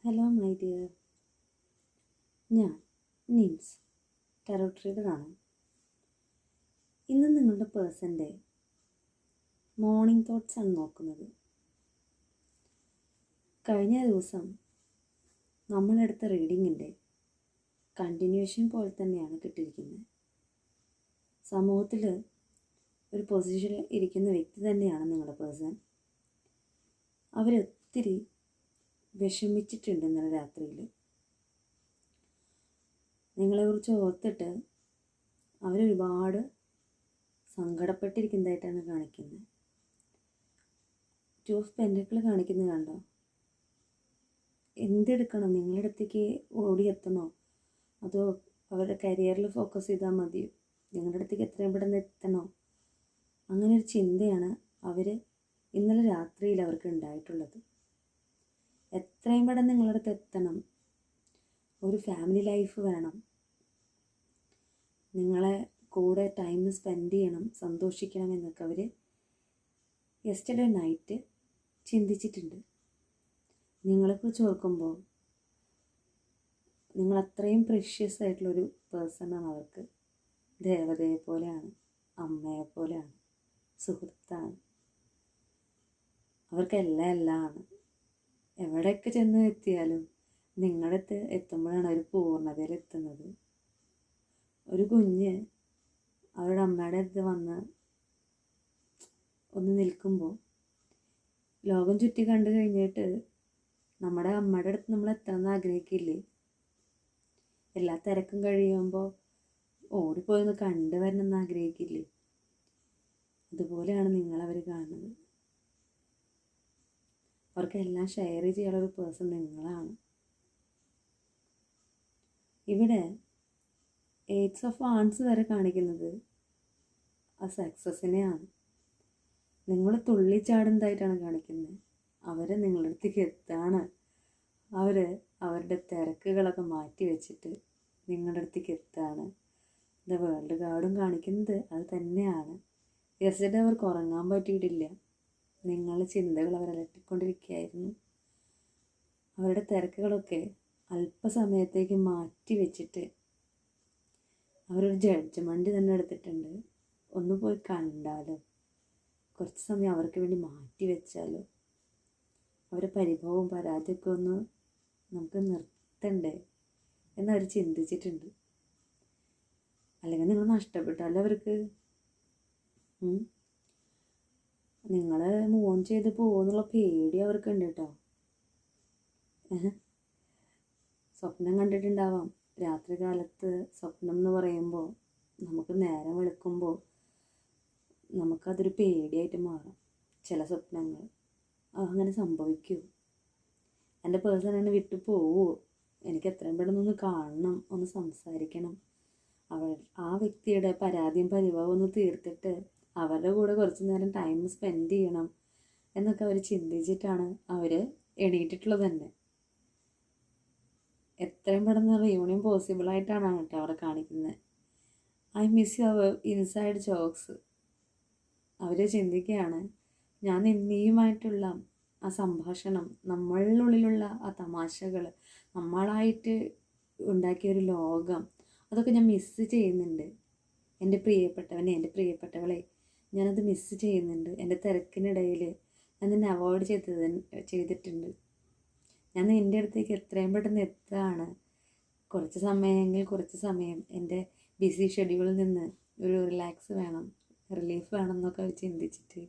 Hello my dear, ഞാൻ nymphs tarot റീഡറാണ്. ഇന്ന് നിങ്ങളുടെ പേഴ്സൻ്റെ മോർണിംഗ് തോട്ട്സ് ആണ് നോക്കുന്നത്. കഴിഞ്ഞ ദിവസം നമ്മളെടുത്ത റീഡിങ്ങിൻ്റെ കണ്ടിന്യൂഷൻ പോലെ തന്നെയാണ് കിട്ടിയിരിക്കുന്നത്. സമൂഹത്തിൽ ഒരു പൊസിഷനിൽ ഇരിക്കുന്ന വ്യക്തി തന്നെയാണ് നിങ്ങളുടെ പേഴ്സൺ. അവരൊത്തിരി വിഷമിച്ചിട്ടുണ്ട് ഇന്നലെ രാത്രിയിൽ. നിങ്ങളെക്കുറിച്ച് ഓർത്തിട്ട് അവരൊരുപാട് സങ്കടപ്പെട്ടിരിക്കുന്നതായിട്ടാണ് കാണിക്കുന്നത്. 2 ഓഫ് പെൻറ്റക്കിൾ കാണിക്കുന്നത് കണ്ടോ? എന്തെടുക്കണം? നിങ്ങളുടെ അടുത്തേക്ക് ഓടിയെത്തണോ, അതോ അവരുടെ കരിയറിൽ ഫോക്കസ് ചെയ്താൽ മതിയോ? നിങ്ങളുടെ അടുത്തേക്ക് എത്രയും പെട്ടെന്ന് എത്തണോ? അങ്ങനെ ഒരു ചിന്തയാണ് ഇന്നലെ രാത്രിയിൽ അവർക്ക് ഉണ്ടായിട്ടുള്ളത്. എത്രയും പെട്ടെന്ന് നിങ്ങളുടെ അടുത്ത് എത്തണം, ഒരു ഫാമിലി ലൈഫ് വേണം, നിങ്ങളെ കൂടെ ടൈം സ്പെൻഡ് ചെയ്യണം, സന്തോഷിക്കണം എന്നൊക്കെ അവർ യെസ്റ്റർഡേ നൈറ്റ് ചിന്തിച്ചിട്ടുണ്ട്. നിങ്ങളെക്കുറിച്ച് ഓർക്കുമ്പോൾ നിങ്ങൾ അത്രയും പ്രഷ്യസ് ആയിട്ടുള്ളൊരു പേഴ്സണാണ് അവർക്ക്. ദേവതയെ പോലെയാണ്, അമ്മയെ പോലെയാണ്, സുഹൃത്താണ്. എല്ലാം ആണ്. എവിടെയൊക്കെ ചെന്ന് എത്തിയാലും നിങ്ങളുടെ അടുത്ത് എത്തുമ്പോഴാണ് അവർ പൂർണ്ണതയിലെത്തുന്നത്. ഒരു കുഞ്ഞ് അവരുടെ അമ്മയുടെ അടുത്ത് വന്ന് ഒന്ന് നിൽക്കുമ്പോൾ ലോകം ചുറ്റി കണ്ടു കഴിഞ്ഞിട്ട് നമ്മുടെ അമ്മയുടെ അടുത്ത് നമ്മൾ എത്തണമെന്ന് ആഗ്രഹിക്കില്ലേ? എല്ലാ തിരക്കും കഴിയുമ്പോൾ ഓടിപ്പോയി ഒന്ന് കണ്ടുവരണമെന്ന് ആഗ്രഹിക്കില്ലേ? അതുപോലെയാണ് നിങ്ങളവർ കാണുന്നത്. അവർക്കെല്ലാം ഷെയർ ചെയ്യാനുള്ളൊരു പേഴ്സൺ നിങ്ങളാണ്. ഇവിടെ 8 ഓഫ് വാണ്ട്സ് വരെ കാണിക്കുന്നത് ആ സക്സസ്സിനെയാണ്. നിങ്ങൾ തുള്ളിച്ചാടുന്നതായിട്ടാണ് കാണിക്കുന്നത്. അവർ നിങ്ങളുടെ അടുത്തേക്ക് എത്താണ്. അവരുടെ തിരക്കുകളൊക്കെ മാറ്റി വെച്ചിട്ട് നിങ്ങളുടെ അടുത്തേക്ക് എത്താണ്. വേൾഡ് കാർഡും കാണിക്കുന്നത് അത് തന്നെയാണ്. യെസ്റ്റർഡേ അവർക്ക് ഉറങ്ങാൻ പറ്റിയിട്ടില്ല. നിങ്ങളുടെ ചിന്തകൾ അവരലട്ടിക്കൊണ്ടിരിക്കുകയായിരുന്നു. അവരുടെ തിരക്കുകളൊക്കെ അല്പസമയത്തേക്ക് മാറ്റി വെച്ചിട്ട് അവരൊരു ജഡ്ജ്മെൻറ്റ് തന്നെ എടുത്തിട്ടുണ്ട്. ഒന്ന് പോയി കണ്ടാലോ, കുറച്ച് സമയം അവർക്ക് വേണ്ടി മാറ്റി വെച്ചാലോ, അവരുടെ പരിഭവവും പരാതിയൊക്കെ ഒന്ന് നമുക്ക് നിർത്തണ്ടേ എന്നവർ ചിന്തിച്ചിട്ടുണ്ട്. അല്ലെങ്കിൽ നിങ്ങൾ നഷ്ടപ്പെട്ടാലോ അവർക്ക്. നിങ്ങൾ മൂവ് ഓൺ ചെയ്ത് പോകുന്നുള്ള പേടി അവർക്കുണ്ട് കേട്ടോ. സ്വപ്നം കണ്ടിട്ടുണ്ടാവാം. രാത്രി കാലത്ത് സ്വപ്നം എന്ന് പറയുമ്പോൾ നമുക്ക് നേരം വെളുക്കുമ്പോൾ നമുക്കതൊരു പേടിയായിട്ട് മാറും. ചില സ്വപ്നങ്ങൾ അങ്ങനെ സംഭവിക്കൂ. എൻ്റെ പേഴ്സൺ എന്നെ വിട്ടു പോവുമോ? എനിക്ക് എത്രയും പെട്ടെന്ന് ഒന്ന് കാണണം, ഒന്ന് സംസാരിക്കണം, ആ വ്യക്തിയുടെ പരാതിയും പരിഭവം ഒന്ന് തീർത്തിട്ട് അവരുടെ കൂടെ കുറച്ച് നേരം ടൈം സ്പെൻഡ് ചെയ്യണം എന്നൊക്കെ അവർ ചിന്തിച്ചിട്ടാണ് അവർ എണീറ്റിട്ടുള്ളത് തന്നെ. എത്രയും പെട്ടെന്ന് റീയൂണിയൻ പോസിബിളായിട്ടാണ് കേട്ടോ അവിടെ കാണിക്കുന്നത്. I miss you our inside jokes. അവർ ചിന്തിക്കുകയാണ്, ഞാൻ നീയുമായിട്ടുള്ള ആ സംഭാഷണം, നമ്മളുള്ളിലുള്ള ആ തമാശകൾ, നമ്മളായിട്ട് ഉണ്ടാക്കിയൊരു ലോകം, അതൊക്കെ ഞാൻ മിസ്സ് ചെയ്യുന്നുണ്ട്. എൻ്റെ പ്രിയപ്പെട്ടവനെ, എൻ്റെ പ്രിയപ്പെട്ടവളെ, ഞാനത് മിസ്സ് ചെയ്യുന്നുണ്ട്. എൻ്റെ തിരക്കിനിടയിൽ ഞാൻ നിന്നെ അവോയ്ഡ് ചെയ്തിട്ടുണ്ട്. ഞാൻ നിൻ്റെ അടുത്തേക്ക് എത്രയും പെട്ടെന്ന് എത്തുകയാണ്. കുറച്ച് സമയമെങ്കിൽ കുറച്ച് സമയം എൻ്റെ ബിസി ഷെഡ്യൂളിൽ നിന്ന് ഒരു റിലാക്സ് വേണം, റിലീഫ് വേണം എന്നൊക്കെ ചിന്തിച്ചിട്ട്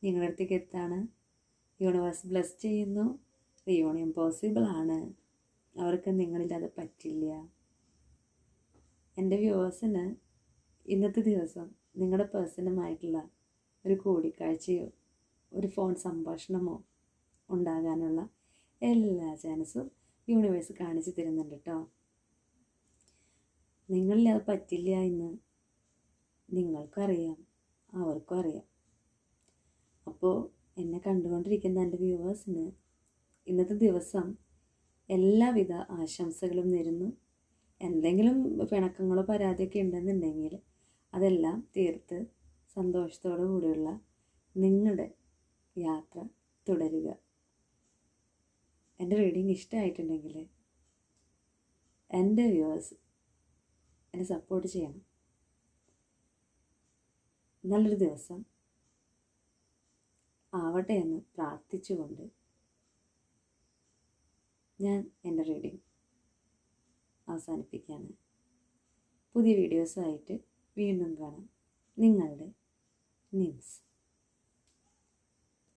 നിങ്ങളുടെ അടുത്തേക്ക് എത്താണ്. യൂണിവേഴ്സ് ബ്ലെസ് ചെയ്യുന്നു. റീയൂണിയൻ പോസിബിളാണ്. അവർക്ക് നിങ്ങളില്ലാതെ പറ്റില്ല. എൻ്റെ വ്യൂവേഴ്സിന് ഇന്നത്തെ ദിവസം നിങ്ങളുടെ പേഴ്സണുമായിട്ടുള്ള ഒരു കൂടിക്കാഴ്ചയോ ഒരു ഫോൺ സംഭാഷണമോ ഉണ്ടാകാനുള്ള എല്ലാ ചാൻസും യൂണിവേഴ്സ് കാണിച്ചു തരുന്നുണ്ട് കേട്ടോ. നിങ്ങളില്ലാതെ പറ്റില്ല എന്ന് നിങ്ങൾക്കറിയാം, അവർക്കും അറിയാം. അപ്പോൾ എന്നെ കണ്ടുകൊണ്ടിരിക്കുന്ന എൻ്റെ വ്യൂവേഴ്സിന് ഇന്നത്തെ ദിവസം എല്ലാവിധ ആശംസകളും നേരുന്നു. എന്തെങ്കിലും പിണക്കങ്ങളോ പരാതിയൊക്കെ ഉണ്ടെന്നുണ്ടെങ്കിൽ അതെല്ലാം തീർത്ത് സന്തോഷത്തോടു കൂടിയുള്ള നിങ്ങളുടെ യാത്ര തുടരുക. എൻ്റെ റീഡിങ് ഇഷ്ടമായിട്ടുണ്ടെങ്കിൽ എൻ്റെ വ്യൂവേഴ്സ് എന്നെ സപ്പോർട്ട് ചെയ്യണം. നല്ലൊരു ദിവസം ആവട്ടെ എന്ന് പ്രാർത്ഥിച്ചുകൊണ്ട് ഞാൻ എൻ്റെ റീഡിങ് അവസാനിപ്പിക്കുകയാണ്. പുതിയ വീഡിയോസുമായിട്ട് വീണ്ടും കാണാം. നിങ്ങളുടെ നിംസ്.